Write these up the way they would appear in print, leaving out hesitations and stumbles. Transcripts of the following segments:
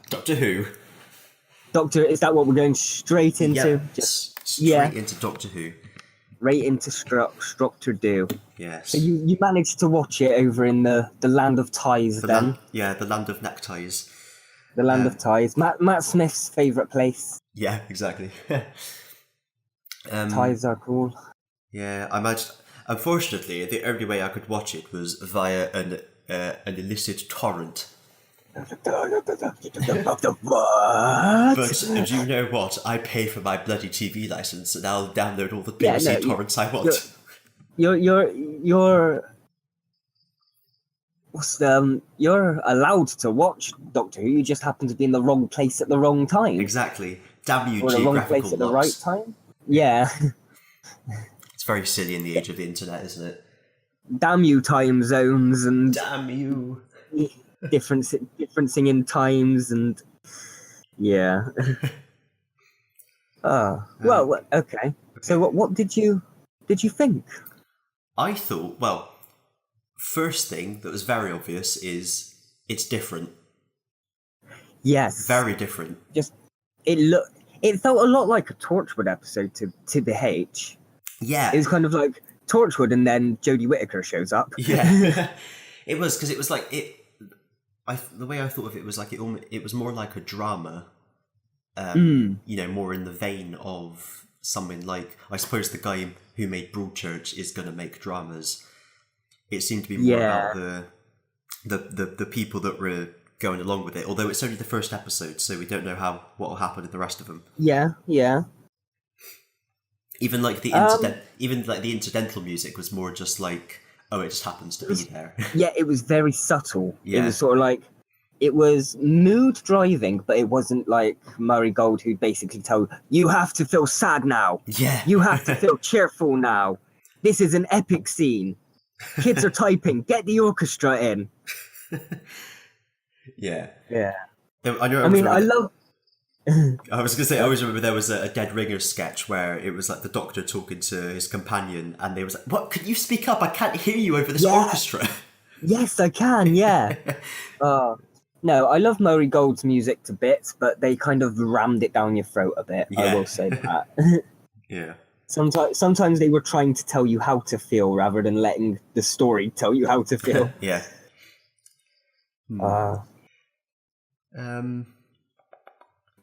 Doctor Who. Doctor, is that what we're going straight into? Yep. Straight into Doctor Who. Right into Doctor Do. Yes. So you managed to watch it over in the land of ties the then? the land of neckties. The land of ties. Matt Smith's favourite place. Yeah, exactly. Ties are cool. Yeah, I imagine. Unfortunately, the only way I could watch it was via an illicit torrent. What? But do you know what? I pay for my bloody TV license, and I'll download all the BBC torrents I want. You're allowed to watch Doctor Who. You just happen to be in the wrong place at the wrong time. Exactly. Damn you, or the wrong place at the right time. Yeah. It's very silly in the age of the internet, isn't it? Damn you, time zones and damn you. differencing in times and yeah. Well, okay. So what did you think? I thought, well, first thing that was very obvious is it's different. Yes. Very different. Just it felt a lot like a Torchwood episode to TBH. Yeah. It was kind of like Torchwood and then Jodie Whittaker shows up. Yeah. It was, because it was like the way I thought of it was like it was more like a drama, more in the vein of something like, I suppose the guy who made Broadchurch is going to make dramas. It seemed to be more about the people that were going along with it, although it's only the first episode, so we don't know what will happen in the rest of them. Yeah. Even like the incidental music was more just like, oh, it just happens to be there. Yeah, it was very subtle. Yeah. It was sort of like, it was mood driving, but it wasn't like Murray Gold, who'd basically tell you have to feel sad now. Yeah. You have to feel cheerful now. This is an epic scene. Kids are typing. Get the orchestra in. Yeah. Yeah. I was going to say, I always remember there was a Dead Ringers sketch where it was like the Doctor talking to his companion, and they was like, "What? Could you speak up? I can't hear you over this orchestra." Yes, I can. Yeah. No, I love Murray Gold's music to bits, but they kind of rammed it down your throat a bit. Yeah. I will say that. Yeah. Sometimes they were trying to tell you how to feel rather than letting the story tell you how to feel. Yeah.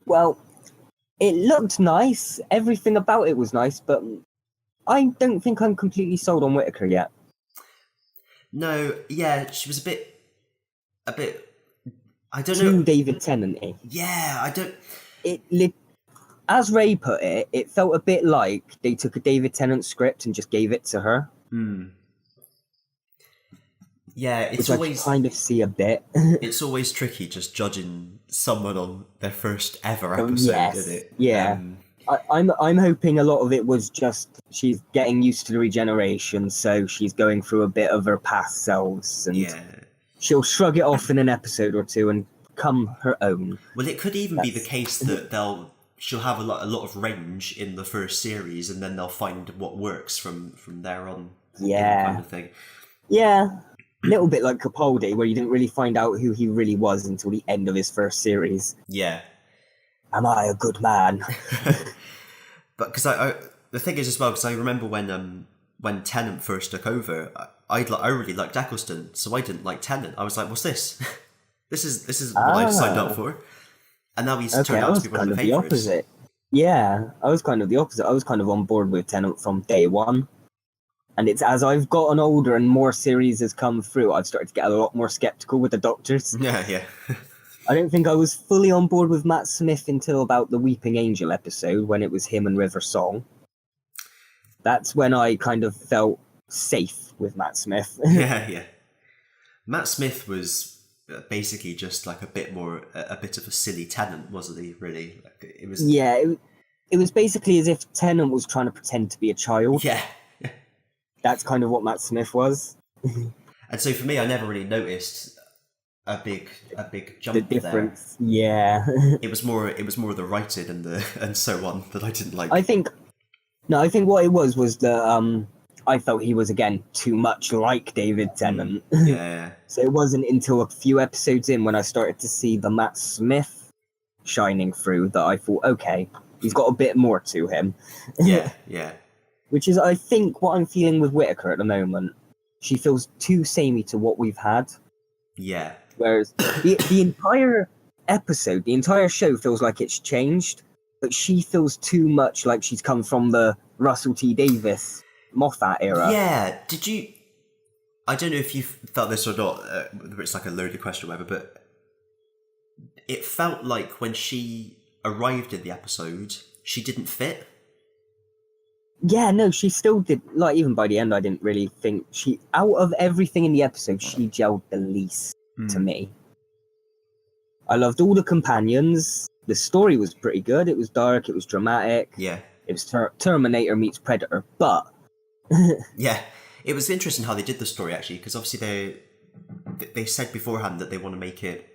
Well, it looked nice. Everything about it was nice, but I don't think I'm completely sold on Whittaker yet. No, yeah, she was a bit. I don't know. Too David Tennant-y. Yeah, I don't. As Ray put it, it felt a bit like they took a David Tennant script and just gave it to her. Yeah, it's which always, I kind of see a bit. It's always tricky just judging someone on their first ever episode, isn't it? Yeah. I'm hoping a lot of it was just she's getting used to the regeneration, so she's going through a bit of her past selves, and she'll shrug it off in an episode or two and come her own. Well, it could even be the case that she'll have a lot of range in the first series, and then they'll find what works from there on. Yeah, kind of thing. Yeah, a little bit like Capaldi, where you didn't really find out who he really was until the end of his first series. Yeah. Am I a good man? But because the thing is as well, because I remember when Tennant first took over, I really liked Eccleston, so I didn't like Tennant. I was like, what's this? This is what I've signed up for. And now he's turned out to be one of the favourites. Opposite. Yeah, I was kind of the opposite. I was kind of on board with Tennant from day one. And it's as I've gotten older and more series has come through, I've started to get a lot more sceptical with the Doctors. Yeah. I don't think I was fully on board with Matt Smith until about the Weeping Angel episode, when it was him and River Song. That's when I kind of felt safe with Matt Smith. Yeah. Matt Smith was basically just like a bit of a silly Tennant, wasn't he? Really, it was. Yeah, it was basically as if Tennant was trying to pretend to be a child. Yeah, that's kind of what Matt Smith was. And so for me, I never really noticed a big jump. The difference, there. Yeah. It was more the writing and so on that I didn't like. I think what it was that I felt he was again too much like David Tennant. Yeah. So it wasn't until a few episodes in when I started to see the Matt Smith shining through that I thought, okay, he's got a bit more to him. Yeah. Which is, I think, what I'm feeling with Whittaker at the moment. She feels too samey to what we've had. Yeah. Whereas the entire episode, the entire show feels like it's changed, but she feels too much like she's come from the Russell T Davies Moffat era. Yeah. Did you? I don't know if you felt this or not. Whether it's like a loaded question or whatever, but it felt like when she arrived in the episode, she didn't fit. Yeah, no, she still did. Like, even by the end, I didn't really think she. Out of everything in the episode, she gelled the least to me. I loved all the companions. The story was pretty good. It was dark. It was dramatic. Yeah. It was Terminator meets Predator, but yeah, it was interesting how they did the story actually, because obviously they said beforehand that they want to make it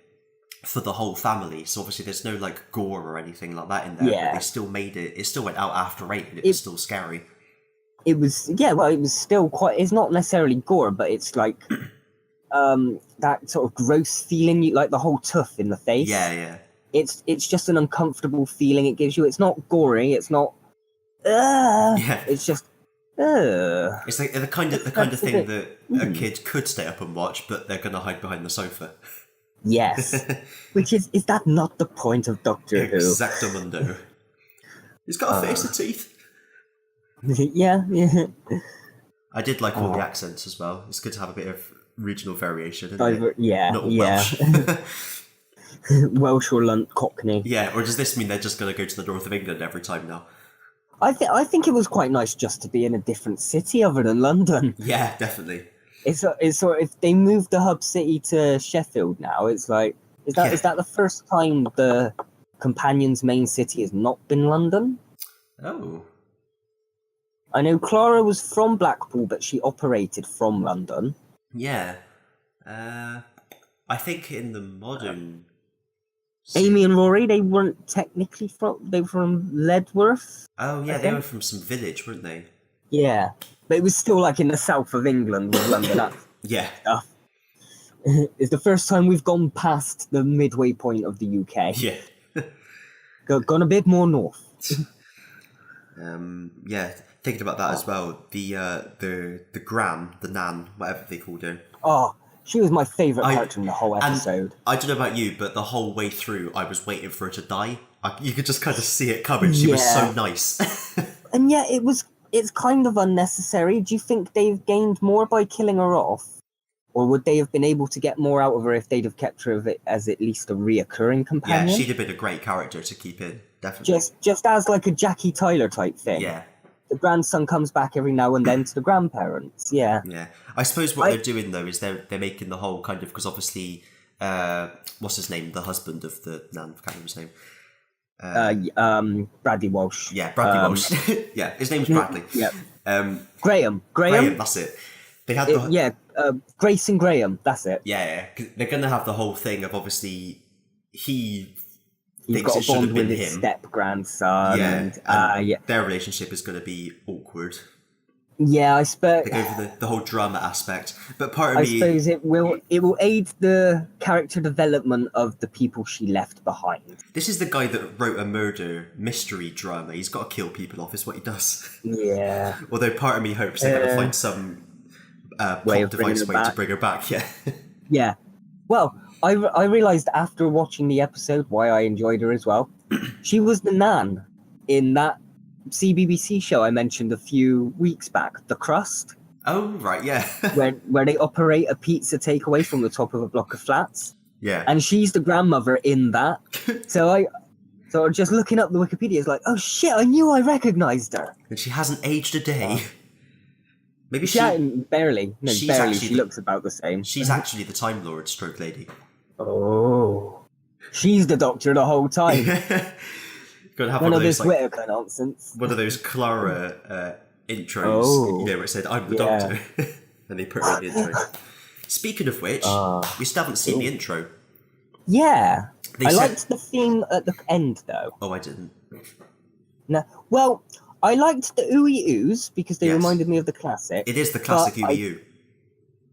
for the whole family. So obviously there's no like gore or anything like that in there. Yeah. But they still made it. It still went out after 8, and it was still scary. It was it was still quite. It's not necessarily gore, but it's like that sort of gross feeling, like the whole tooth in the face. Yeah. It's just an uncomfortable feeling it gives you. It's not gory. It's not. It's just. It's like the kind of thing that a kid could stay up and watch, but they're gonna hide behind the sofa. Yes, which is that not the point of Doctor Who? Exactamundo. He's got a face of teeth. Yeah. I did like all the accents as well. It's good to have a bit of regional variation. Not Welsh. Welsh or Cockney. Yeah, or does this mean they're just going to go to the north of England every time now? I think it was quite nice just to be in a different city other than London. Yeah, definitely. It's sort of, if they moved the hub city to Sheffield now, it's like is that the first time the Companion's main city has not been London? Oh. I know Clara was from Blackpool, but she operated from London. Yeah. I think in the modern... Amy and Rory, they weren't technically they were from Ledworth. Oh, yeah, they were from some village, weren't they? Yeah. But it was still like in the south of England with London yeah. stuff. It's the first time we've gone past the midway point of the UK. Yeah. Gone a bit more north. Yeah, thinking about that as well. The Gran, the Nan, whatever they called her. Oh, she was my favourite character in the whole episode. I don't know about you, but the whole way through, I was waiting for her to die. You could just kind of see it coming. She was so nice. And yet, it's kind of unnecessary. Do you think they've gained more by killing her off? Or would they have been able to get more out of her if they'd have kept her as at least a reoccurring companion? Yeah, she'd have been a great character to keep in, definitely. Just as like a Jackie Tyler type thing. Yeah. The grandson comes back every now and then to the grandparents. Yeah. Yeah. I suppose what they're doing though is they're making the whole kind of, because obviously, what's his name? The husband of the Nan, I can't remember his name. Bradley Walsh. Yeah, Bradley Walsh. Yeah, his name's Bradley. Yeah. Graham. Graham, that's it. They had Grace and Graham, that's it. Yeah. They're going to have the whole thing of obviously he's thinks got it a bond should have been with his him. Step-grandson. And their relationship is going to be awkward. Yeah, I suppose. They go for the whole drama aspect, but part of I me, suppose it will aid the character development of the people she left behind. This is the guy that wrote a murder mystery drama. He's got to kill people off, is what he does. Yeah. Although part of me hopes they're going to find some plot device way to bring her back. Yeah. Yeah. Well, I realised after watching the episode why I enjoyed her as well. She was the Nan in that CBBC show I mentioned a few weeks back, The Crust. Oh, right, yeah. where they operate a pizza takeaway from the top of a block of flats. Yeah. And she's the grandmother in that. So just looking up the Wikipedia is like, oh shit, I knew I recognised her. And she hasn't aged a day. Maybe barely. No, barely. She looks about the same. She's actually the Time Lord stroke lady. Oh. She's the Doctor the whole time. Gotta have one of those, this Whittaker nonsense. One of those Clara intros, where it said, I'm the Doctor. And they put her in the intro. Speaking of which, we still haven't seen the intro. Yeah. I liked the theme at the end, though. Oh, I didn't. No. Well, I liked the ooey oos because they reminded me of the classic. It is the classic ooey oo.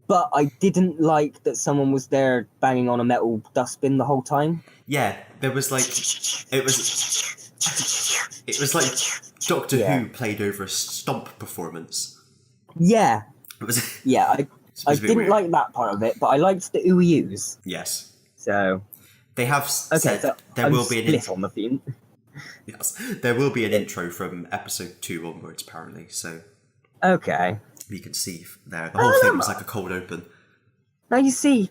But I didn't like that someone was there banging on a metal dustbin the whole time. Yeah, there was like it was like Doctor Who played over a stomp performance. Yeah. It was I didn't weird. like that part of it, but I liked the ooey-oos. Yes. So They have said so there will be an split on the theme. Yes, there will be an intro from episode 2 onwards, apparently. So okay, you can see there. The whole thing was like a cold open. Now you see,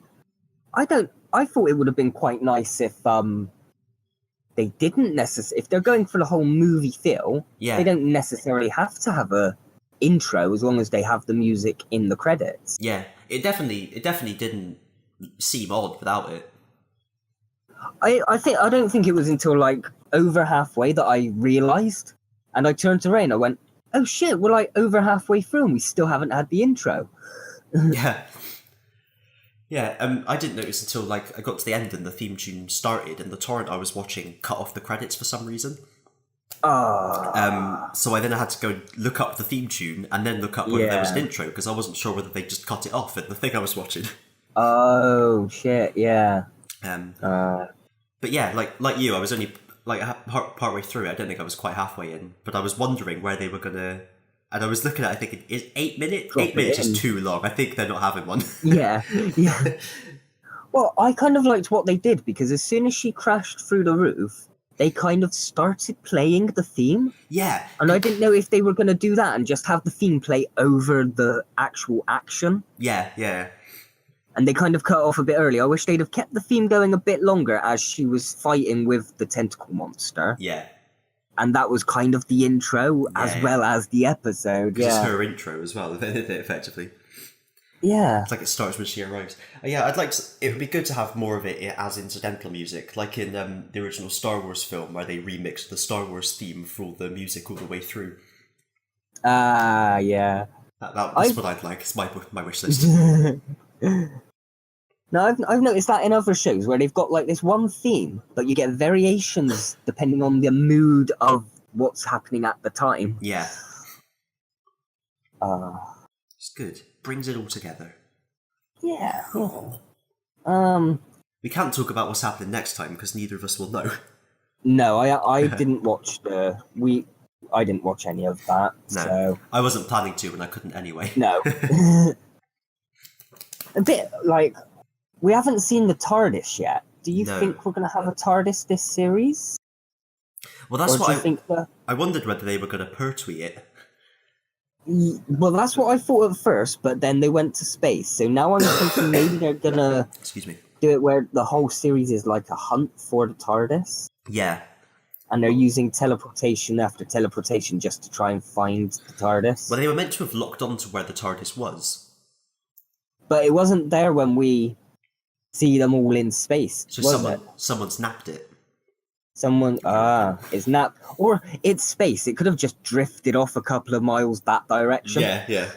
I thought it would have been quite nice if they didn't necessarily. If they're going for the whole movie feel, they don't necessarily have to have a intro as long as they have the music in the credits. Yeah, it definitely didn't seem odd without it. I don't think it was until like over halfway that I realised, and I turned to Ray and I went, "Oh shit, we're like over halfway through and we still haven't had the intro." Yeah. I didn't notice until like I got to the end and the theme tune started, and the torrent I was watching cut off the credits for some reason. So I then had to go look up the theme tune and then look up whether there was an intro, because I wasn't sure whether they just cut it off at the thing I was watching. Oh shit! Yeah. But yeah, like you, I was only like partway through. I don't think I was quite halfway in, but I was wondering where they were gonna. And I was looking at it thinking, is 8 minutes? 8 minutes is too long. I think they're not having one. Yeah. Well, I kind of liked what they did, because as soon as she crashed through the roof, they kind of started playing the theme. Yeah. And I didn't know if they were going to do that and just have the theme play over the actual action. Yeah. And they kind of cut off a bit early. I wish they'd have kept the theme going a bit longer as she was fighting with the tentacle monster. Yeah. And that was kind of the intro as well as the episode. It's her intro as well, effectively. Yeah. It's like it starts when she arrives. I'd like to. It would be good to have more of it as incidental music, like in the original Star Wars film, where they remixed the Star Wars theme for all the music all the way through. Yeah. That's what I'd like. It's my wish list. No, I've noticed that in other shows where they've got like this one theme, but you get variations depending on the mood of what's happening at the time. Yeah. It's good. Brings it all together. Yeah. We can't talk about what's happening next time because neither of us will know. No, I didn't watch I didn't watch any of that. No, so I wasn't planning to, and I couldn't anyway. No. A bit like we haven't seen the TARDIS yet. Do you think we're going to have a TARDIS this series? Well, that's I wondered whether they were going to pertwee it. Well, that's what I thought at first, but then they went to space. So now I'm thinking maybe they're going to do it where the whole series is like a hunt for the TARDIS. Yeah. And they're using teleportation after teleportation just to try and find the TARDIS. Well, they were meant to have locked on to where the TARDIS was. But it wasn't there when we see them all in space. So someone snapped it. It's not, or it's space. It could have just drifted off a couple of miles that direction. Yeah.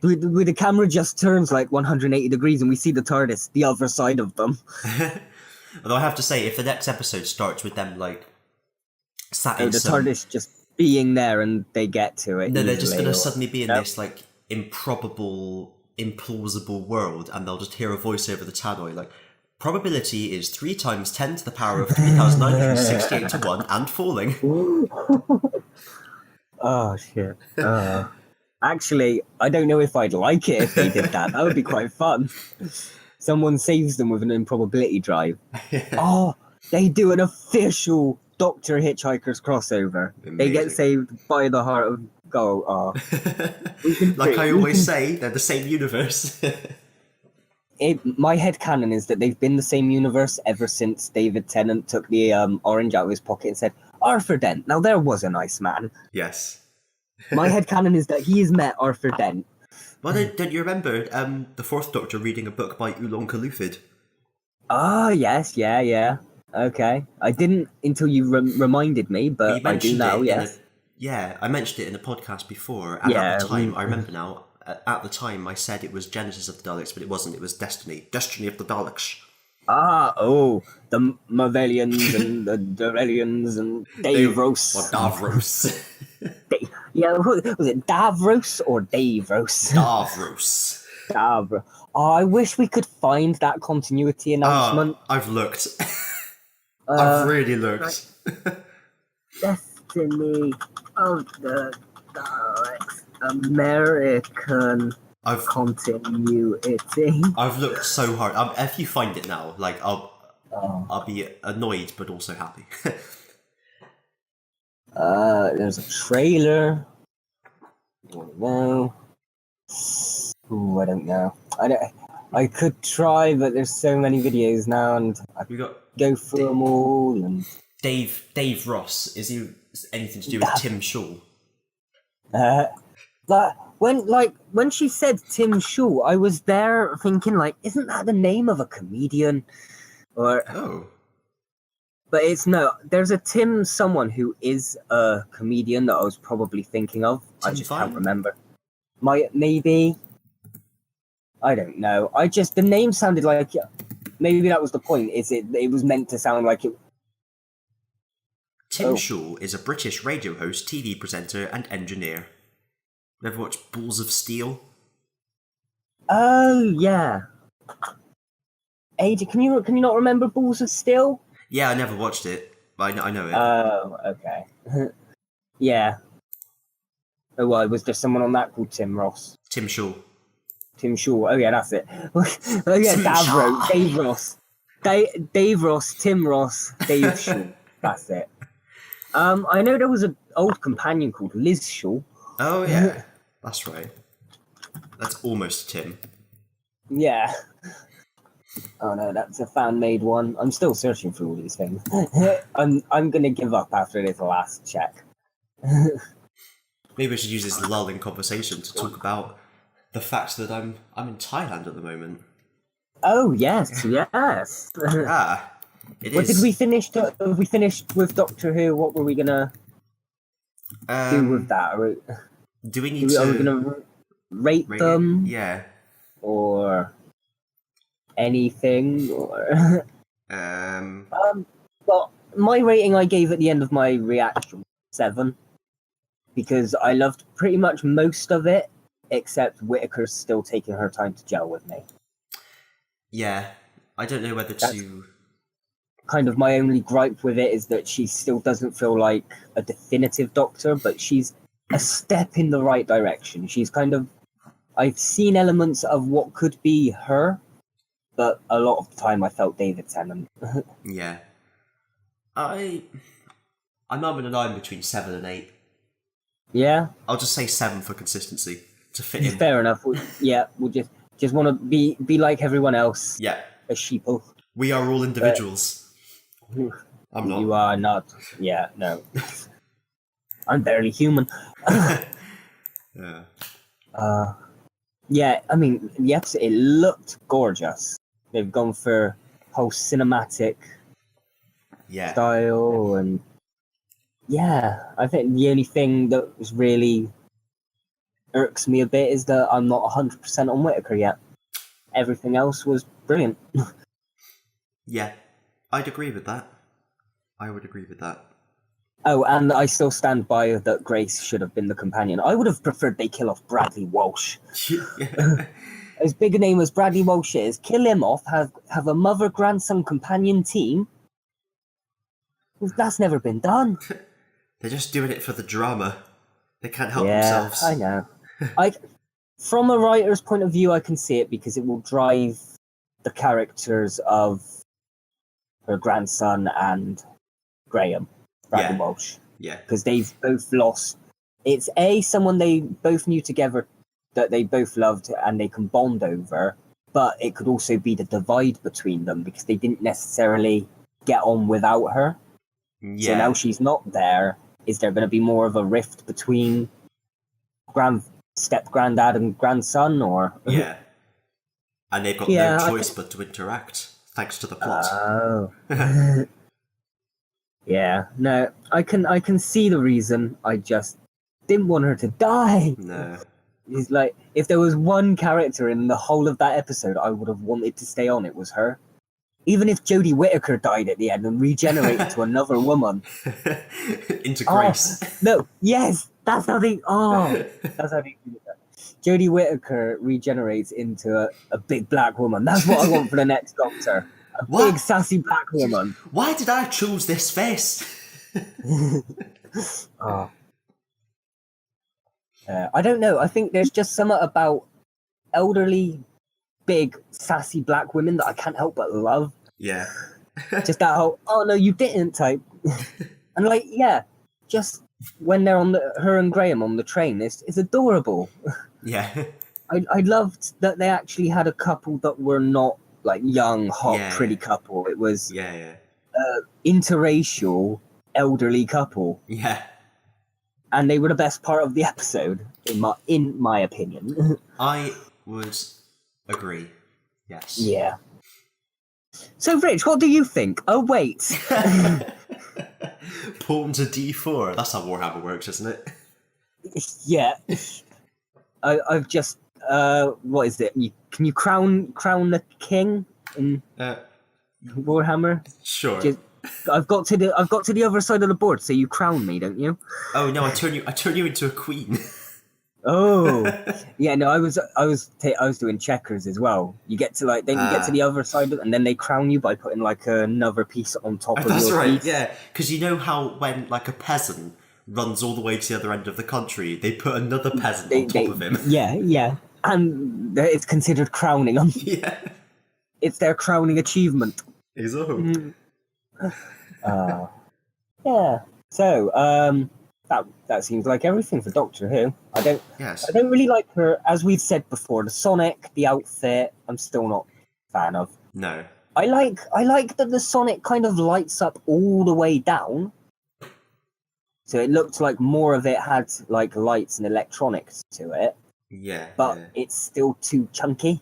With the camera just turns like 180 degrees and we see the TARDIS the other side of them. Although I have to say, if the next episode starts with them like sat in TARDIS just being there and they get to it. No, they're just going to suddenly be in this like improbable, implausible world, and they'll just hear a voice over the tannoy like, probability is 3 times 10 to the power of 3,968 to 1 and falling. Oh, shit. Actually, I don't know if I'd like it if they did that. That would be quite fun. Someone saves them with an improbability drive. Oh, they do an official Dr. Hitchhiker's crossover. Amazing. They get saved by the heart of gold. Oh. Like I always say, they're the same universe. My headcanon is that they've been the same universe ever since David Tennant took the orange out of his pocket and said, Arthur Dent. Now, there was a nice man. Yes. My headcanon is that he has met Arthur Dent. Well, don't you remember the Fourth Doctor reading a book by Oolong Kalufid? Ah, yes, yeah. Okay. I didn't until you reminded me, but I do now, yes. I mentioned it in a podcast before, and at the time, I remember now, at the time I said it was Genesis of the Daleks, but it wasn't, it was Destiny of the Daleks. The Mavelians and the Durelians and Davros. Or Davros. Was it Davros or Davros? Davros. Dabra. Oh, I wish we could find that continuity announcement. I've looked. I've really looked. Destiny of the Daleks American continuity. I've looked so hard. If you find it now, like I'll be annoyed but also happy. There's a trailer. I don't know. Ooh, I don't know. I could try, but there's so many videos now, and I go through them all. And Dave Ross, is he anything to do with Tim Shaw? But when she said Tim Shaw, I was there thinking, like, isn't that the name of a comedian? Or but it's no. There's a Tim someone who is a comedian that I was probably thinking of. I just can't remember. Maybe. I don't know. The name sounded like, maybe that was the point. It was meant to sound like it. Tim Shaw is a British radio host, TV presenter, and engineer. Ever watched Balls of Steel? Oh yeah. AJ, can you not remember Balls of Steel? Yeah, I never watched it, but I know it. Oh, okay. Yeah. Oh, well, was there someone on that called Tim Ross? Tim Shaw. Tim Shaw. Oh yeah, that's it. Oh yeah, Dave Ross. Dave Ross, Tim Ross, Dave Shaw. That's it. I know there was an old companion called Liz Shaw. Oh yeah, that's right. That's almost Tim. Yeah. Oh no, that's a fan-made one. I'm still searching for all these things. I'm gonna give up after this last check. Maybe we should use this lull in conversation to talk about the fact that I'm in Thailand at the moment. Oh yes. It is. Did we finish? Have we finished with Doctor Who? What were we gonna do with that? Do we need to? Are we gonna rate them? Yeah. Or anything? Or well, my rating I gave at the end of my reaction 7, because I loved pretty much most of it, except Whittaker's still taking her time to gel with me. Yeah, I don't know whether to. Kind of my only gripe with it is that she still doesn't feel like a definitive Doctor, but she's a step in the right direction. She's kind of. I've seen elements of what could be her, but a lot of the time I felt David Tennant. Yeah. I'm in a line between 7 and 8. Yeah? I'll just say 7 for consistency, to fit in. Fair enough. We'll just want to be like everyone else. Yeah. A sheeple. We are all individuals. I'm not. You are not. Yeah, no. I'm barely human. Yeah. Yeah, I mean, the episode, it looked gorgeous. They've gone for whole cinematic style, and yeah, I think the only thing that was really irks me a bit is that I'm not 100% on Whittaker yet. Everything else was brilliant. Yeah, I'd agree with that. I would agree with that. Oh, and I still stand by that Grace should have been the companion. I would have preferred they kill off Bradley Walsh. As big a name as Bradley Walsh is, kill him off, have a mother-grandson companion team. That's never been done. They're just doing it for the drama. They can't help themselves. I know. From a writer's point of view, I can see it because it will drive the characters of her grandson and Graham, Bradley Walsh. Yeah. Because they've both lost. It's someone they both knew together that they both loved and they can bond over, but it could also be the divide between them because they didn't necessarily get on without her. Yeah. So now she's not there. Is there going to be more of a rift between step-granddad and grandson, or? Yeah. And they've got no choice but to interact, thanks to the plot. Oh. Yeah. No, I can see the reason. I just didn't want her to die. No. It's like, if there was one character in the whole of that episode I would have wanted to stay on, it was her. Even if Jodie Whittaker died at the end and regenerated to another woman. Into Grace. No, yes! That's how they do that. Jodie Whittaker regenerates into a big black woman. That's what I want for the next Doctor. A big sassy black woman. Why did I choose this face? I don't know. I think there's just something about elderly, big, sassy black women that I can't help but love. Yeah. Just that whole, oh no, you didn't type. And like, yeah, just when they're on her and Graham on the train, it's adorable. Yeah. I loved that they actually had a couple that were not like young, hot, pretty couple. It was interracial, elderly couple. Yeah. And they were the best part of the episode, in my opinion. I would agree. Yes. Yeah. So, Rich, what do you think? Oh, wait. Portland's a D4. That's how Warhammer works, isn't it? Yeah. I've just... what is it? Can you crown the king in Warhammer? Sure. I've got to the other side of the board, so you crown me, don't you? Oh no, I turn you into a queen. Oh, yeah. No, I was doing checkers as well. You get to you get to the other side, and then they crown you by putting like another piece on top of your piece. That's right. Yeah, because you know how when like a peasant runs all the way to the other end of the country, they put another peasant on top of him. Yeah, and it's considered crowning them. Yeah, it's their crowning achievement. Exactly. Yeah. So, that seems like everything for Doctor Who. I don't really like her, as we've said before. The Sonic, the outfit, I'm still not a fan of. No. I like that the Sonic kind of lights up all the way down. So it looked like more of it had like lights and electronics to it. Yeah. But it's still too chunky.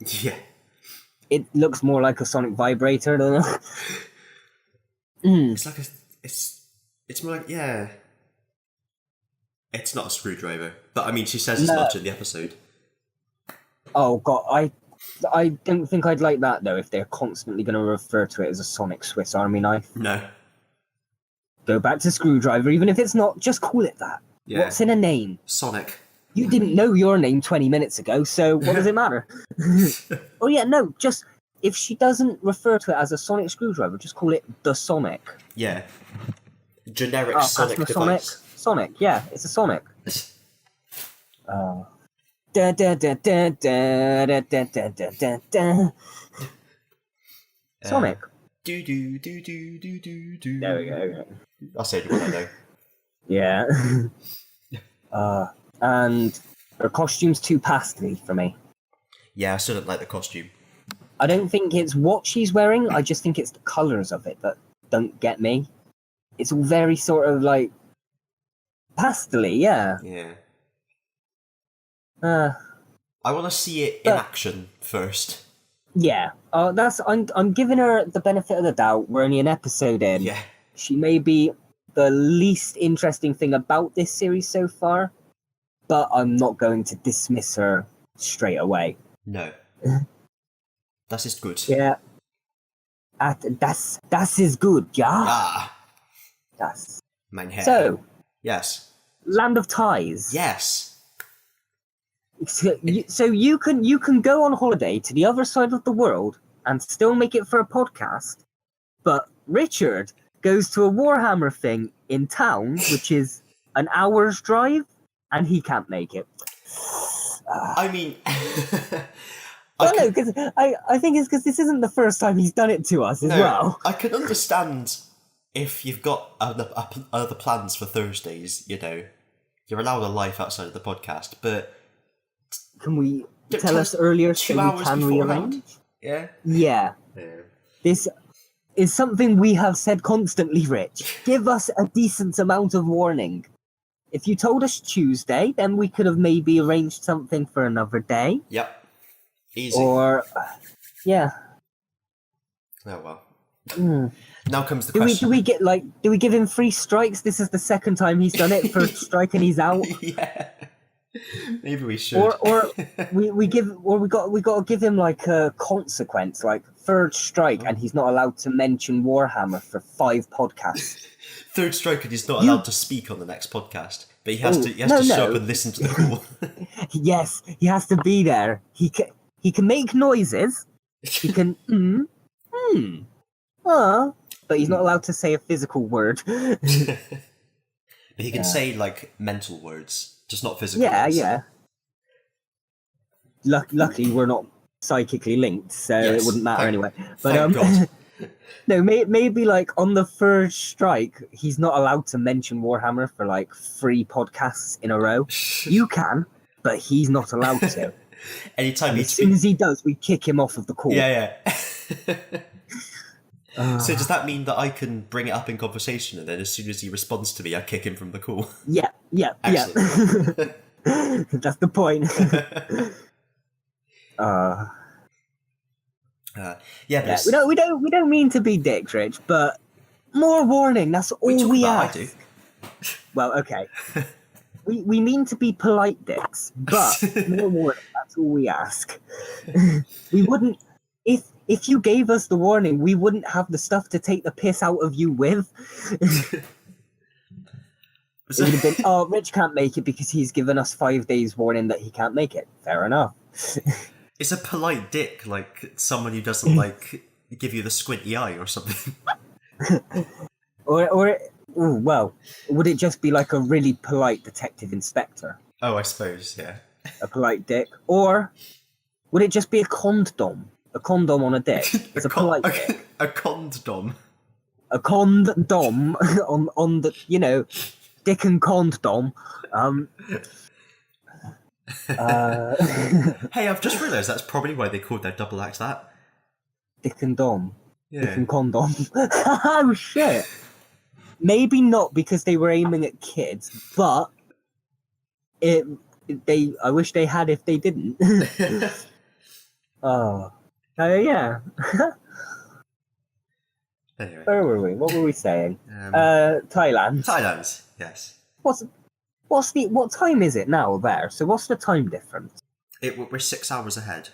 Yeah. It looks more like a sonic vibrator, don't it? It's like it's more like, yeah. It's not a screwdriver, but I mean, she says as much in the episode. Oh god, I don't think I'd like that though. If they're constantly going to refer to it as a sonic Swiss Army knife. No. Go back to screwdriver, even if it's not. Just call it that. Yeah. What's in a name? Sonic. You didn't know your name 20 minutes ago, so what does it matter? Oh yeah, no, just if she doesn't refer to it as a sonic screwdriver, just call it the Sonic. Yeah. Generic sonic device. Sonic, yeah, it's a Sonic. Sonic. Do do do do do do do. There we go. I'll say what I know. Yeah. And her costume's too pastel for me. Yeah, I still don't like the costume. I don't think it's what she's wearing, I just think it's the colours of it that don't get me. It's all very sort of like pastel-y, yeah. Yeah. I want to see it in action first. Yeah. I'm giving her the benefit of the doubt. We're only an episode in. Yeah. She may be the least interesting thing about this series so far, but I'm not going to dismiss her straight away. No. Das ist gut. Yeah. Das ist gut, ja. Ah. Das. Mein Herr. So. Yes. Land of Ties. Yes. So you can go on holiday to the other side of the world and still make it for a podcast, but Richard goes to a Warhammer thing in town, which is an hour's drive, and he can't make it. I mean... no, because I think it's because this isn't the first time he's done it to us as well. I can understand if you've got other plans for Thursdays, you know, you're allowed a life outside of the podcast, but... Can we tell us earlier so we can rearrange? Yeah? Yeah. This is something we have said constantly, Rich. Give us a decent amount of warning. If you told us Tuesday, then we could have maybe arranged something for another day. Yep. Easy. Or, yeah. Oh well. Now comes the question. Do we give him 3 strikes? This is the second time he's done it. First strike and he's out. Yeah. Maybe we should. Or we got to give him like a consequence, like 3rd strike, and he's not allowed to mention Warhammer for 5 podcasts. 3rd strike and he's not allowed to speak on the next podcast. But he has to show up and listen to the call. Yes, he has to be there. He can make noises. He can but he's not allowed to say a physical word. But he can say like mental words, just not physical words. Yeah. Luckily, we're not psychically linked, so it wouldn't matter anyway. But thank God. no, maybe like on the third strike, he's not allowed to mention Warhammer for like 3 podcasts in a row. You can, but he's not allowed to. Anytime as soon as he does, we kick him off of the call. Yeah. So does that mean that I can bring it up in conversation, and then as soon as he responds to me, I kick him from the call? Yeah. Excellent. That's the point. We don't mean to be dicks, Rich, but more warning. That's all we ask. I do. Well, okay. we mean to be polite dicks, but more warning. That's all we ask. We wouldn't. If you gave us the warning, we wouldn't have the stuff to take the piss out of you with. It would have been, Rich can't make it because he's given us 5 days warning that he can't make it. Fair enough. It's a polite dick, like someone who doesn't like give you the squinty eye or something. Well, would it just be like a really polite detective inspector? Oh, I suppose, yeah. A polite dick, or would it just be a condom? A condom on a dick. It's a polite dick. A condom. A condom on the dick and condom. Hey, I've just realised that's probably why they called their double acts that. Dick and dom. Yeah. Dick and condom. Oh shit. Maybe not because they were aiming at kids, but I wish they had if they didn't. Yeah. Anyway. Where were we? What were we saying? Thailand. Thailand, yes. What time is it now there? So what's the time difference? We're 6 hours ahead.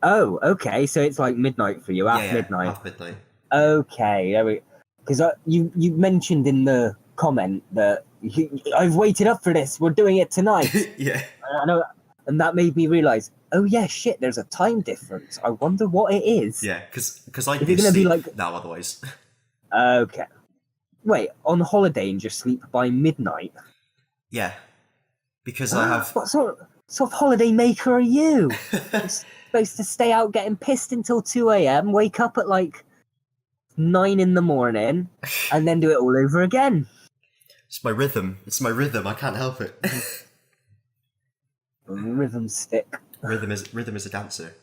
Oh, okay. So it's like midnight for you, midnight. Half midnight. Okay, because you mentioned in the comment that I've waited up for this. We're doing it tonight. Yeah. I know, and that made me realise. Oh yeah, shit. There's a time difference. I wonder what it is. Yeah, because I'd be asleep like now otherwise. Okay. Wait, on holiday and just sleep by midnight? Yeah, because I have. What sort of holiday maker are you? You're supposed to stay out getting pissed until 2 a.m., wake up at like 9 in the morning, and then do it all over again. It's my rhythm. I can't help it. Rhythm stick. Rhythm is a dancer.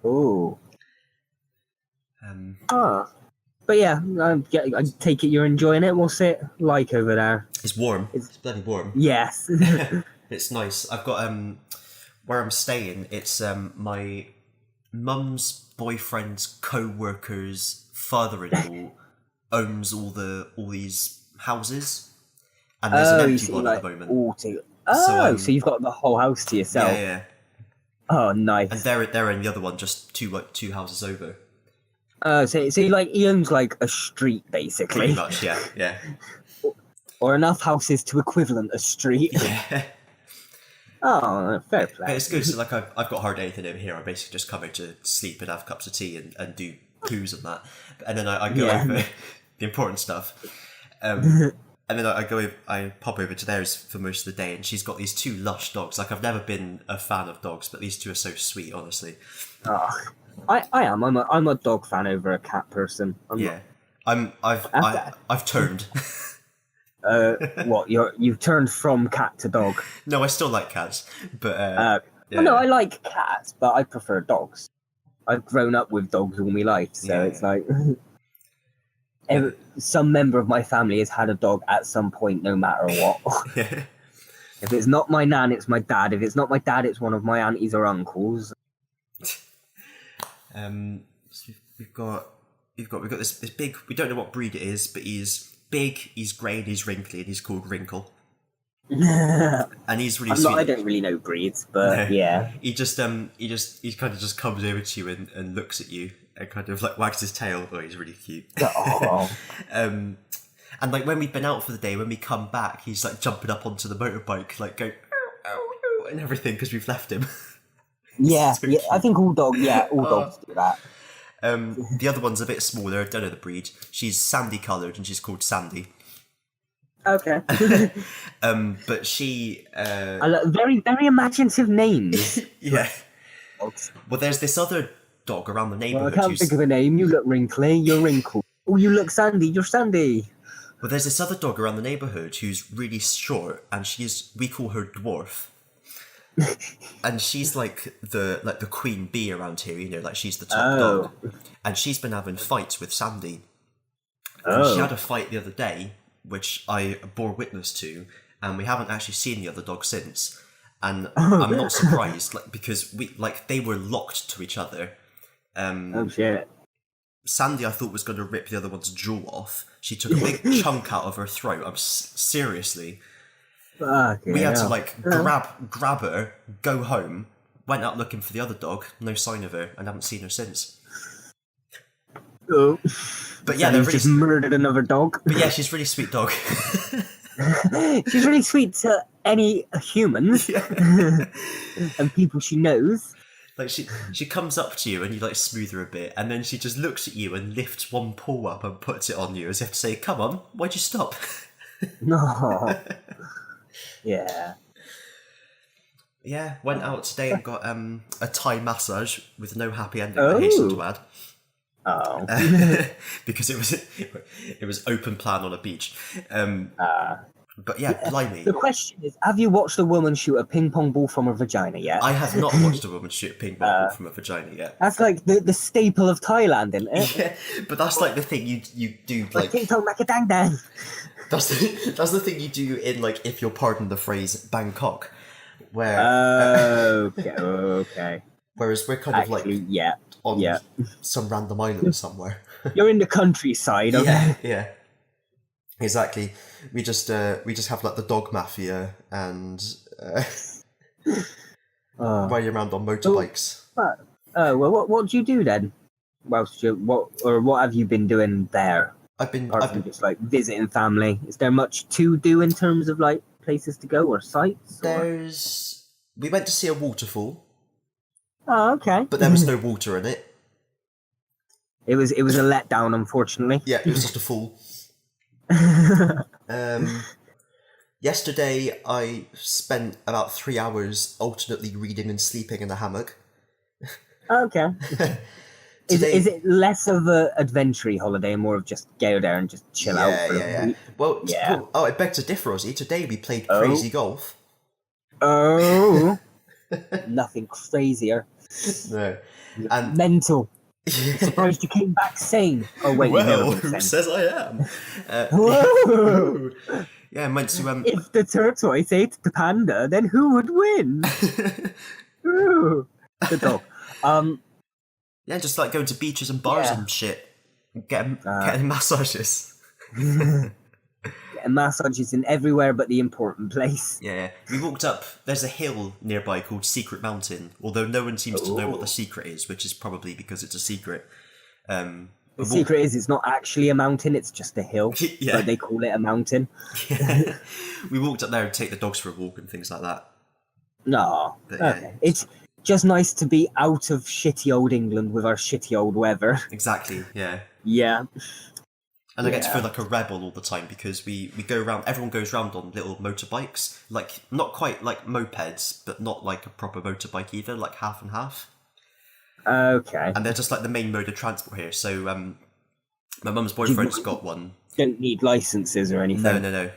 Ooh. But yeah, I take it you're enjoying it. What's it like over there? It's warm. It's bloody warm. Yes. It's nice. I've got where I'm staying. It's my mum's boyfriend's co-worker's father-in-law owns all these houses, and there's an empty one at the moment. So you've got the whole house to yourself. Yeah. Oh, nice. And they're in the other one, just two houses over. So he owns like a street basically. Pretty much, yeah. Or enough houses to equivalent a street. Yeah. Oh, fair play. But it's good. So like I've got hardly anything over here. I basically just come here to sleep and have cups of tea and do poos and that, and then I go over the important stuff. And then I pop over to theirs for most of the day, and she's got these 2 lush dogs. Like, I've never been a fan of dogs, but these 2 are so sweet, honestly. Oh, I am. I'm a dog fan over a cat person. I've turned. What? You've turned from cat to dog? No, I still like cats, but yeah. No, I like cats, but I prefer dogs. I've grown up with dogs all my life, so it's like. Some member of my family has had a dog at some point, no matter what. Yeah. If it's not my nan, it's my dad. If it's not my dad, it's one of my aunties or uncles. So we've got this big. We don't know what breed it is, but he's big, he's grey, and he's wrinkly, and he's called Wrinkle. And he's really sweet. I don't really know breeds, but yeah. He kind of just comes over to you and looks at you and kind of like wags his tail. Oh, he's really cute. Oh. And And like when we've been out for the day, when we come back, he's like jumping up onto the motorbike, like going ow, ow, ow, and everything because we've left him. Yeah, So yeah. I cute. think all dogs do that. The other one's a bit smaller. I don't know the breed. She's sandy coloured and she's called Sandy. Okay. But she. Very, very imaginative names. Yeah. Dogs. Well, there's this other dog around the Well, I neighbourhood. can't think of a name. You look wrinkly. You're wrinkled. Oh, you look sandy. You're sandy. Well, there's this other dog around the neighbourhood who's really short, and we call her Dwarf. And she's like the queen bee around here, you know, like she's the top dog. And she's been having fights with Sandy. And she had a fight the other day, which I bore witness to, and we haven't actually seen the other dog since. And I'm not surprised, like because they were locked to each other. Oh shit. Sandy, I thought, was going to rip the other one's jaw off. She took a big chunk out of her throat. Seriously. We had to grab her, go home, went out looking for the other dog, no sign of her, and haven't seen her since. Oh. But yeah, they're really just murdered another dog. But yeah, she's a really sweet dog. She's really sweet to any humans and people she knows. Like she comes up to you and you like smooth her a bit, and then she just looks at you and lifts one paw up and puts it on you as if to say, "Come on, why'd you stop?" No. Yeah. Yeah, went out today and got a Thai massage with no happy ending. I hasten to add. Oh. Because it was open plan on a beach. But yeah, blimey. The question is, have you watched a woman shoot a ping pong ball from her vagina yet? I have not watched a woman shoot a ping pong ball from a vagina yet. That's like the staple of Thailand, isn't it? Yeah, but that's like the thing you do like. Ting tong mac a dang dang. That's the thing you do in like, if you'll pardon the phrase, Bangkok, where. Okay. Whereas we're kind of like on some random island somewhere. You're in the countryside, okay? Yeah. Exactly. We just have like the dog mafia and riding around on motorbikes. Well, what do you do then? What have you been doing there? I've been just like visiting family. Is there much to do in terms of like places to go or sites? We went to see a waterfall. Oh, okay. But there was no water in it. It was a letdown, unfortunately. Yeah, it was just a fall. Yesterday I spent about 3 hours alternately reading and sleeping in a hammock. Okay. Is it less of a adventure holiday and more of just go there and just chill out? Well, I beg to differ, Ozzy. Today we played crazy golf. Oh. Nothing crazier. No. And mental. Surprised you came back sane. Oh wait, well, who says I am? Whoa! Yeah, I went to If the tortoise ate the panda, then who would win? Ooh, the dog. Yeah, just like going to beaches and bars and shit, getting massages. Getting massages in everywhere but the important place. Yeah, we walked up. There's a hill nearby called Secret Mountain, although no one seems to know what the secret is, which is probably because it's a secret. The secret is it's not actually a mountain; it's just a hill. Yeah, but they call it a mountain. Yeah. We walked up there and take the dogs for a walk and things like that. No, okay. It's just nice to be out of shitty old England with our shitty old weather. Exactly. Yeah. Yeah. And I get to feel like a rebel all the time because we go around, everyone goes around on little motorbikes, like not quite like mopeds, but not like a proper motorbike either, like half and half. Okay. And they're just like the main mode of transport here. So my mum's boyfriend's got one. Don't need licenses or anything. No.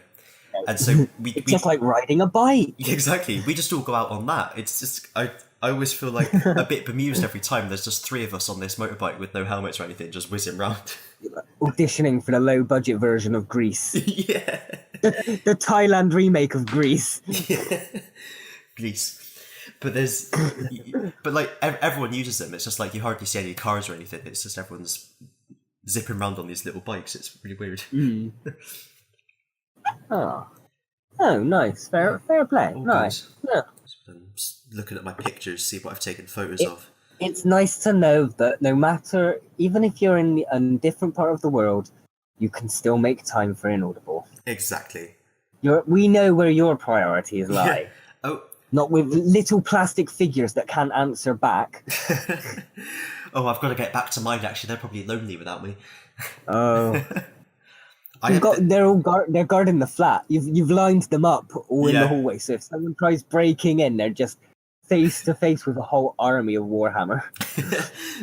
And so it's just like riding a bike. Exactly. We just all go out on that. It's just I always feel like a bit bemused every time there's just three of us on this motorbike with no helmets or anything, just whizzing around. Auditioning for the low budget version of Grease. Yeah. The Thailand remake of Grease. Yeah. Grease. But like everyone uses them. It's just like you hardly see any cars or anything. It's just everyone's zipping around on these little bikes. It's really weird. Mm. Oh, nice. Fair play. Oh, nice. Yeah. I'm just looking at my pictures, see what I've taken photos of. It's nice to know that no matter, even if you're in a different part of the world, you can still make time for Inaudible. Exactly. We know where your priorities lie. Yeah. Oh. Not with little plastic figures that can't answer back. Oh, I've got to get back to mine, actually. They're probably lonely without me. Oh. They're guarding the flat. You've lined them up all in the hallway, so if someone tries breaking in, they're just face to face with a whole army of Warhammer.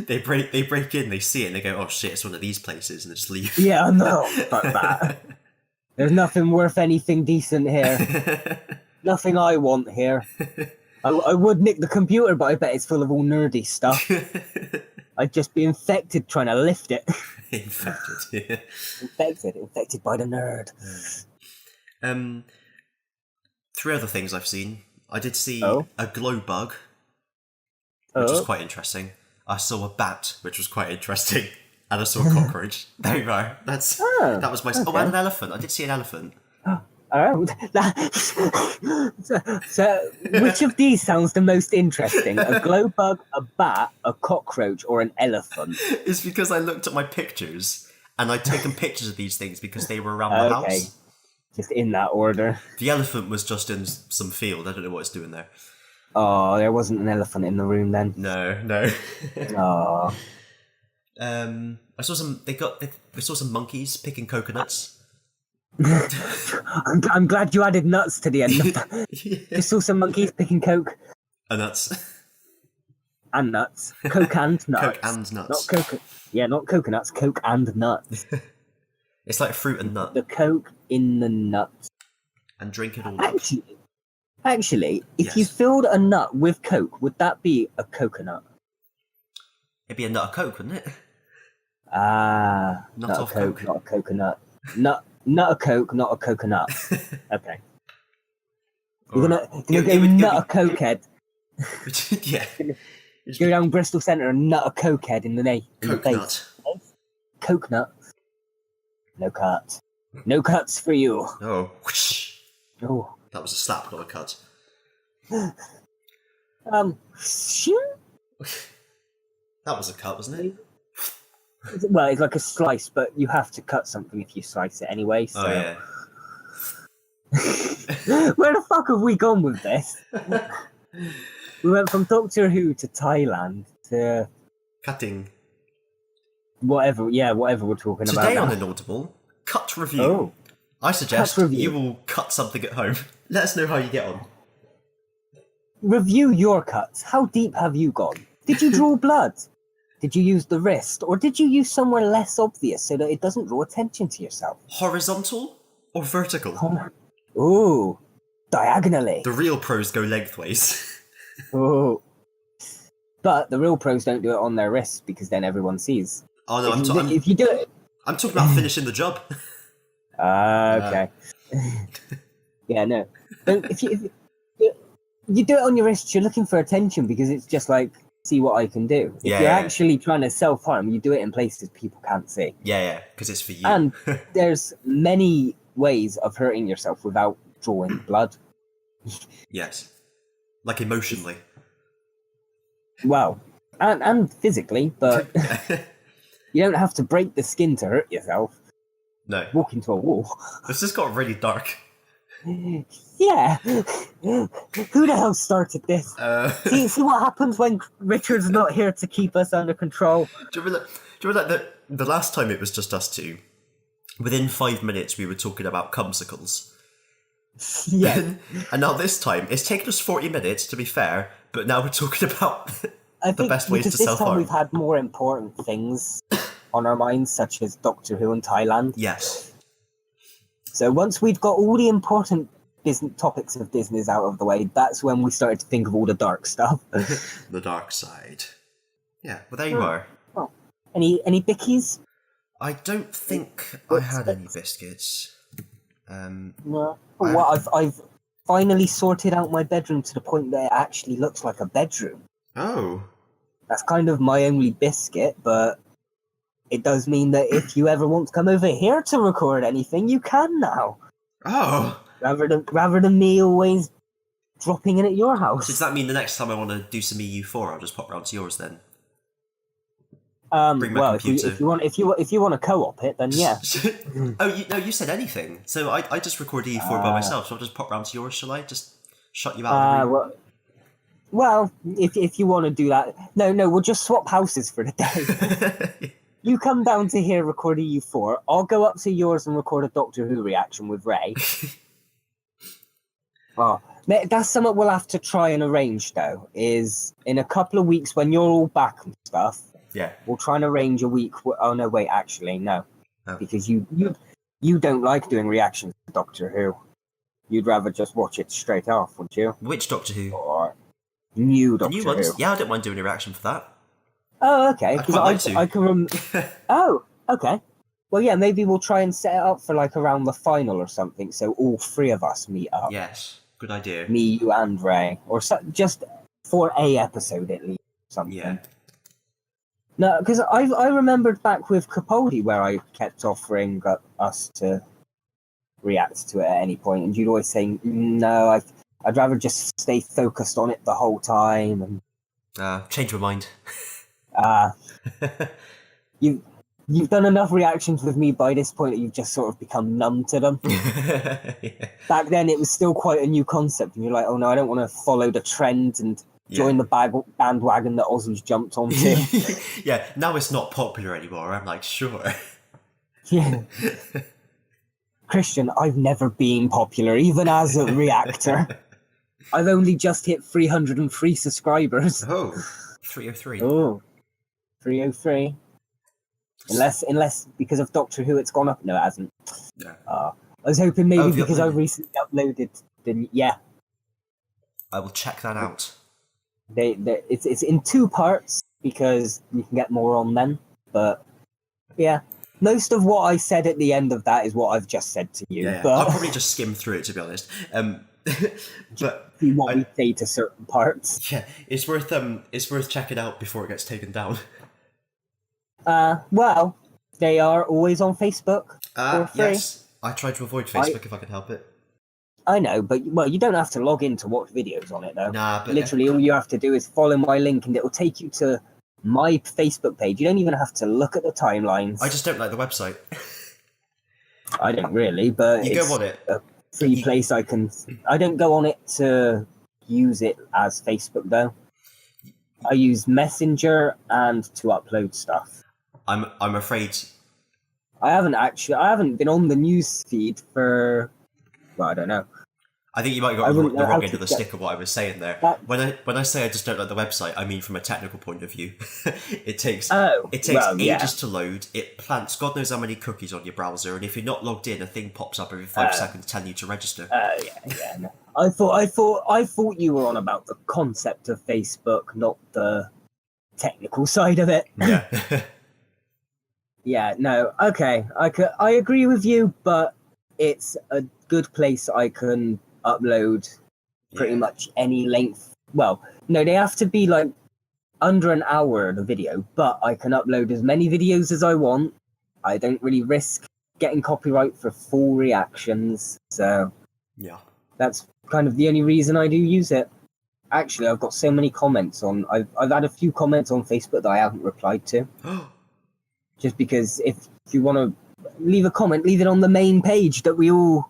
They break in, they see it, and they go, "Oh shit, it's one of these places," and they just leave. Yeah, no, fuck that. There's nothing worth anything decent here. Nothing I want here. I would nick the computer, but I bet it's full of all nerdy stuff. I'd just be infected trying to lift it. Infected. Infected by the nerd. 3 other things I've seen. I did see a glow bug, which was quite interesting. I saw a bat, which was quite interesting, and I saw a cockroach. There you go. That was my. Okay. Oh, and an elephant. I did see an elephant. So, which of these sounds the most interesting? A glow bug, a bat, a cockroach, or an elephant? It's because I looked at my pictures, and I'd taken pictures of these things because they were around my house. Just in that order. The elephant was just in some field. I don't know what it's doing there. Oh, there wasn't an elephant in the room then. No. Oh. I saw some. We saw some monkeys picking coconuts. I'm glad you added nuts to the end of that. You saw some monkeys picking coke. And nuts. And nuts. Coke and nuts. Coke and nuts. Not coconuts, coke and nuts. It's like fruit and nut. The coke in the nuts. And drink it all Actually, if you filled a nut with coke, would that be a coconut? It'd be a nut of coke, wouldn't it? Nut of coke, coke. not a coconut. Nut a coke, not a coconut. Okay. You're gonna go nut a cokehead. Yeah. Go down Bristol Centre and nut a cokehead in the face. Coconut. No cut. No cuts for you. Oh. Whoosh. Oh. That was a slap, not a cut. Sure. That was a cut, wasn't it? Well, it's like a slice, but you have to cut something if you slice it anyway, so... Oh, yeah. Where the fuck have we gone with this? We went from Doctor Who to Thailand to... Cutting. Whatever we're talking about. Today on Inaudible, cut review. Oh. I suggest you will cut something at home. Let us know how you get on. Review your cuts. How deep have you gone? Did you draw blood? Did you use the wrist? Or did you use somewhere less obvious so that it doesn't draw attention to yourself? Horizontal or vertical? Ooh, diagonally. The real pros go lengthways. Oh. But the real pros don't do it on their wrists because then everyone sees. Oh no, if you do it... I'm talking about finishing the job. Okay. Yeah, no. If you do it on your wrist, you're looking for attention because it's just like, see what I can do. If you're actually trying to self-harm, you do it in places people can't see. Yeah, because it's for you. And there's many ways of hurting yourself without drawing blood. Yes. Like emotionally. Well, and physically, but you don't have to break the skin to hurt yourself. No. Walk into a wall. This just got really dark. Yeah. Who the hell started this? See what happens when Richard's not here to keep us under control? Do you remember the last time it was just us two? Within 5 minutes we were talking about cumsicles. Yeah. And now this time, it's taken us 40 minutes to be fair, but now we're talking about the best ways to self-harm. This time we've had more important things on our minds, such as Doctor Who and Thailand. Yes. So once we'd got all the important topics of business out of the way, that's when we started to think of all the dark stuff. The dark side. Yeah, well there you are. Well, any bickies? I don't think I had any biscuits. No. Well, I've finally sorted out my bedroom to the point that it actually looks like a bedroom. Oh. That's kind of my only biscuit, but it does mean that if you ever want to come over here to record anything, you can now. Oh. Rather than me always dropping in at your house. Does that mean the next time I want to do some EU4, I'll just pop round to yours then? Bring my Well, computer. if you want to co-op it, then yeah. Oh, no, you said anything. So I just recorded E4 by myself, so I'll just pop round to yours, shall I? Just shut you out of the room? Well, if you want to do that, no, we'll just swap houses for the day. You come down to here, record a U4. I'll go up to yours and record a Doctor Who reaction with Ray. Oh, that's something we'll have to try and arrange, though, is in a couple of weeks when you're all back and stuff, Yeah. we'll try and arrange a week. Oh, no, wait, actually, no. Oh. Because you don't like doing reactions to Doctor Who. You'd rather just watch it straight off, wouldn't you? Which Doctor Who? Or new Doctor Who. The new ones? Who. Yeah, I don't mind doing a reaction for that. Oh, okay. Because I can Oh, okay. Well, yeah, maybe we'll try and set it up for like around the final or something, so all three of us meet up. Yes, good idea. Me, you, and Ray, or just for a episode at least, something. Yeah. No, because I remembered back with Capaldi where I kept offering us to react to it at any point, and you'd always say no. I'd rather just stay focused on it the whole time. And change my mind. You've done enough reactions with me by this point that you've just sort of become numb to them. Yeah. Back then, it was still quite a new concept, and you're like, oh no, I don't want to follow the trend and join the bandwagon that Ozzy's jumped onto. Yeah, now it's not popular anymore. I'm like, sure. Yeah. Christian, I've never been popular, even as a reactor. I've only just hit 303 subscribers. Oh, 303. Oh, 303. Unless because of Doctor Who it's gone up. No, it hasn't. Yeah. I was hoping maybe because I recently uploaded I will check that out. It's in 2 parts because you can get more on them. But yeah, most of what I said at the end of that is what I've just said to you. Yeah, but I'll probably just skim through it, to be honest. But see what we say to certain parts. Yeah, it's worth checking out before it gets taken down. Well, they are always on Facebook for free. Yes, I try to avoid Facebook if I can help it. I know, but you don't have to log in to watch videos on it though. Nah, but literally all you have to do is follow my link, and it will take you to my Facebook page. You don't even have to look at the timelines. I just don't like the website. I don't really, but you it's go on it. A free place I don't go on it to use it as Facebook though. I use Messenger and to upload stuff. I'm afraid I haven't been on the news feed for, well, I don't know. I think you might have got the wrong end of the stick of what I was saying there. When I say I just don't like the website, I mean from a technical point of view. It takes ages to load. It plants God knows how many cookies on your browser, and if you're not logged in, a thing pops up every 5 seconds telling you to register. Yeah. No. I thought you were on about the concept of Facebook, not the technical side of it. Yeah. Yeah. No. Okay. I agree with you, but it's a good place I can upload pretty much any length. Well, no, they have to be like under an hour the video, but I can upload as many videos as I want. I don't really risk getting copyright for full reactions, so yeah, that's kind of the only reason I do use it. Actually, I've got so many comments on. I've had a few comments on Facebook that I haven't replied to. Just because if you want to leave a comment, leave it on the main page that we all.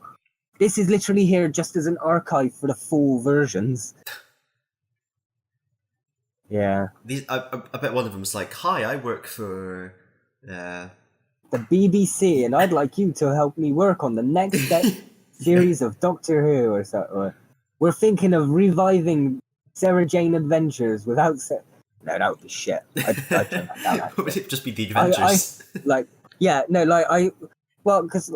This is literally here just as an archive for the full versions. Yeah. I bet one of them's like, "Hi, I work for the BBC, and I'd like you to help me work on the next series of Doctor Who or something. We're thinking of reviving Sarah Jane Adventures without." No, that would be shit. I'd turn that down. Would it just be the Adventures? Because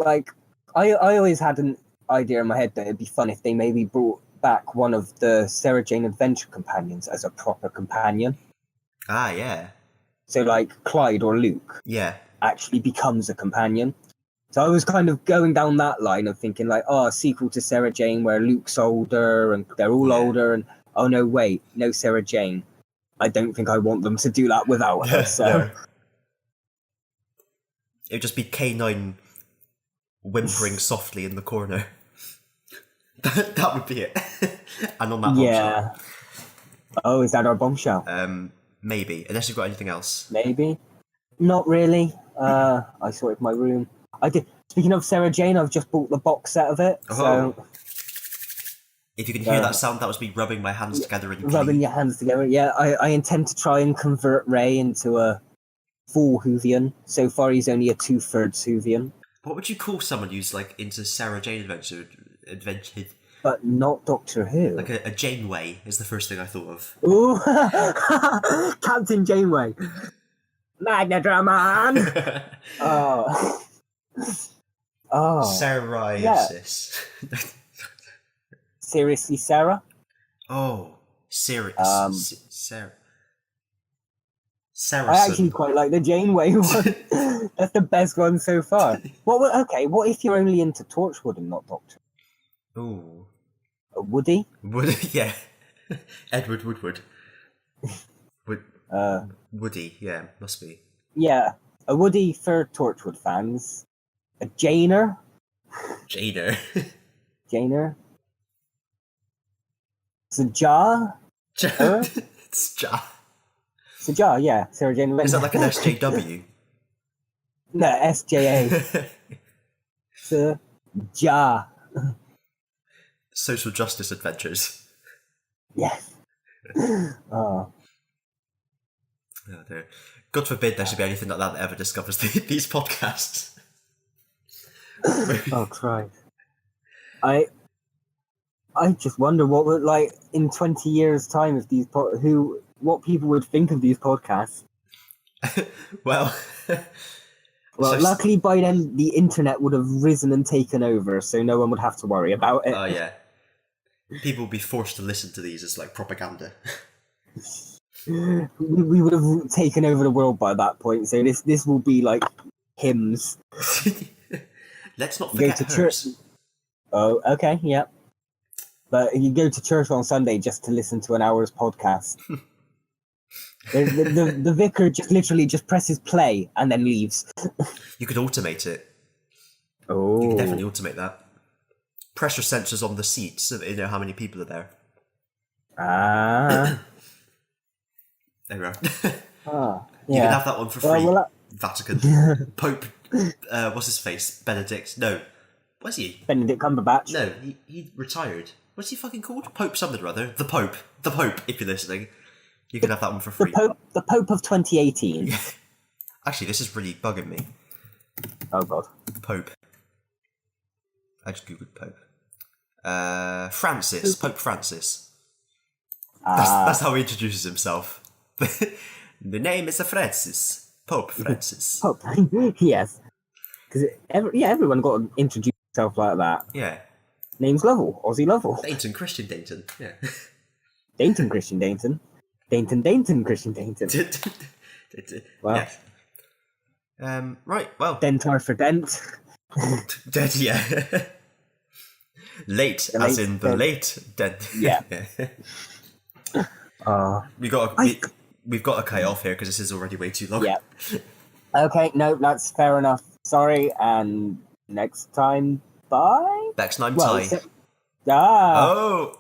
I always had an idea in my head that it'd be fun if they maybe brought back one of the Sarah Jane Adventure companions as a proper companion. Ah, yeah. So like Clyde or Luke. Yeah. Actually becomes a companion. So I was kind of going down that line of thinking like, a sequel to Sarah Jane where Luke's older and they're all older, and oh no, wait, no Sarah Jane. I don't think I want them to do that without her. So no. It would just be K9 whimpering softly in the corner. That would be it. And on that bombshell. Yeah. Oh, is that our bombshell? Maybe, unless you've got anything else. Maybe. Not really. I saw it in my room. I did. Speaking of Sarah Jane, I've just bought the box set of it. Oh. So if you can hear that sound, that was me rubbing my hands together in rubbing glee. your hands together. Yeah, I intend to try and convert Ray into a full Whovian. So far, he's only a 2/3 Whovian. What would you call someone who's like into Sarah Jane adventure? But not Doctor Who. Like a Janeway is the first thing I thought of. Ooh, Captain Janeway. Magnadraman. Oh. Psoriasis. Yeah. Seriously, Sarah? Oh, serious. Sarah. I actually quite like the Janeway one. That's the best one so far. What if you're only into Torchwood and not Doctor? Ooh. Woody? Woody, yeah. Edward Woodward. Woody, yeah, must be. Yeah, a Woody for Torchwood fans. A Janer? Janer. Janer? Saja? It's Ja. Saja, yeah. Sarah Jane Lynn. Is that like an SJW? No, SJA. Saja. Social justice adventures. Yes. Oh. Oh dear. God forbid there should be anything like that ever discovers these podcasts. Oh Christ! I just wonder what would, like, in 20 years' time, if these what people would think of these podcasts. Well, luckily by then the internet would have risen and taken over, so no one would have to worry about it. Oh yeah, people would be forced to listen to these as like propaganda. We would have taken over the world by that point, so this will be like hymns. Let's not forget hers. Church. Oh, okay, yeah. But you go to church on Sunday just to listen to an hour's podcast. the vicar just literally just presses play and then leaves. You could automate it. Oh, you could definitely automate that. Pressure sensors on the seats, so that you know how many people are there. Ah. There we are. Yeah. You can have that one for free. Vatican. Pope, what's his face? Benedict. No. What's he? Benedict Cumberbatch. No, he retired. What's he fucking called? Pope something or other. The Pope. The Pope, if you're listening. You can have that one for free. The Pope of 2018. Yeah. Actually, this is really bugging me. Oh god. Pope. I just googled Pope. Francis. Pope Francis. That's how he introduces himself. The name is Francis. Pope Francis. Pope. Yes. Because everyone got to introduce himself like that. Yeah. Name's Lovell. Aussie Lovell. Dainton Christian Dainton. Yeah. Dainton Christian Dainton. Dainton Christian Dainton. Wow. Yeah. Right, well. Dentar for Dent. Dead, yeah. Late, as in the late Dent. Yeah. We've got to cut off here because this is already way too long. Yeah. Okay, no, that's fair enough. Sorry, and next time, bye? Next time, well, tie. Ah. Oh!